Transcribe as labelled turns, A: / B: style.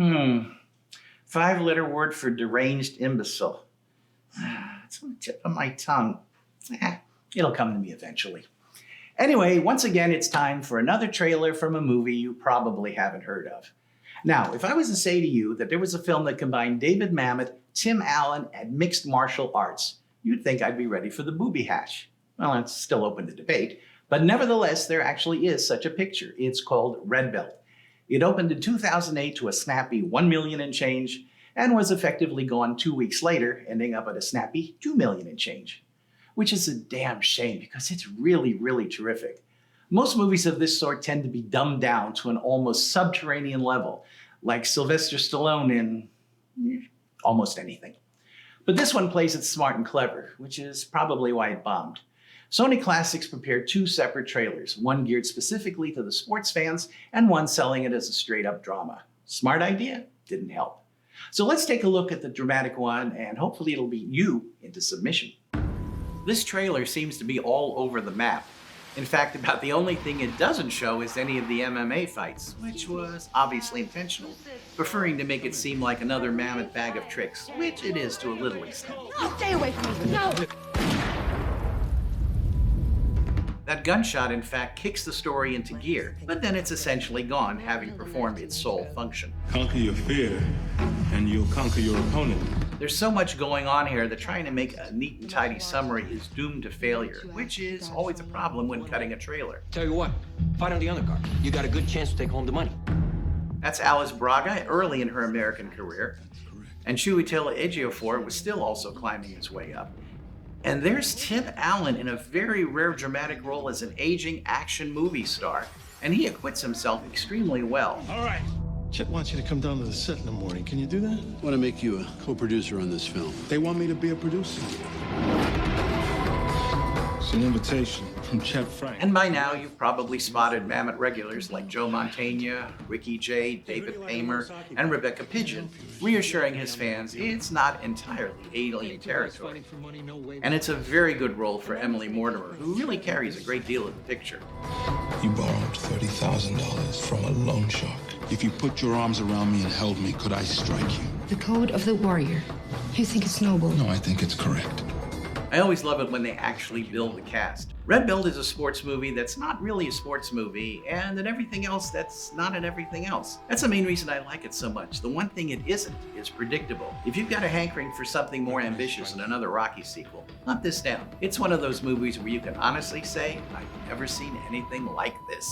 A: 5-letter word for deranged imbecile. It's on the tip of my tongue. It'll come to me eventually. Anyway, once again, it's time for another trailer from a movie you probably haven't heard of. Now, if I was to say to you that there was a film that combined David Mamet, Tim Allen, and mixed martial arts, you'd think I'd be ready for the booby hash. Well, it's still open to debate, but nevertheless, there actually is such a picture. It's called Red Belt. It opened in 2008 to a snappy $1 million and change, and was effectively gone 2 weeks later, ending up at a snappy $2 million and change. Which is a damn shame because it's really, really terrific. Most movies of this sort tend to be dumbed down to an almost subterranean level, like Sylvester Stallone in almost anything. But this one plays it smart and clever, which is probably why it bombed. Sony Classics prepared 2 separate trailers, one geared specifically to the sports fans and one selling it as a straight-up drama. Smart idea? Didn't help. So let's take a look at the dramatic one, and hopefully it'll beat you into submission. This trailer seems to be all over the map. In fact, about the only thing it doesn't show is any of the MMA fights, which was obviously intentional, preferring to make it seem like another Mamet bag of tricks, which it is to a little extent.
B: No, stay away from me! No!
A: That gunshot, in fact, kicks the story into gear, but then it's essentially gone, having performed its sole function.
C: Conquer your fear, and you'll conquer your opponent.
A: There's so much going on here that trying to make a neat and tidy summary is doomed to failure, which is always a problem when cutting a trailer.
D: Tell you what, fight on the undercard. You got a good chance to take home the money.
A: That's Alice Braga early in her American career, and Chiwetel Ejiofor was still also climbing his way up. And there's Tim Allen in a very rare dramatic role as an aging action movie star, and he acquits himself extremely well.
C: All right.
E: Chet wants you to come down to the set in the morning. Can you do that?
F: I want to make you a co-producer on this film.
E: They want me to be a producer. It's an invitation from Chet Frank.
A: And by now, you've probably spotted Mamet regulars like Joe Mantegna, Ricky Jay, David Paymer, and Rebecca Pidgeon, reassuring his fans it's not entirely alien territory. And it's a very good role for Emily Mortimer, who really carries a great deal of the picture.
C: You borrowed $30,000 from a loan shark. If you put your arms around me and held me, could I strike you?
B: The code of the warrior. You think it's noble?
C: No, I think it's correct.
A: I always love it when they actually build the cast. Red Belt is a sports movie that's not really a sports movie, and then everything else that's not in everything else. That's the main reason I like it so much. The one thing it isn't is predictable. If you've got a hankering for something more ambitious than another Rocky sequel, hunt this down. It's one of those movies where you can honestly say, I've never seen anything like this.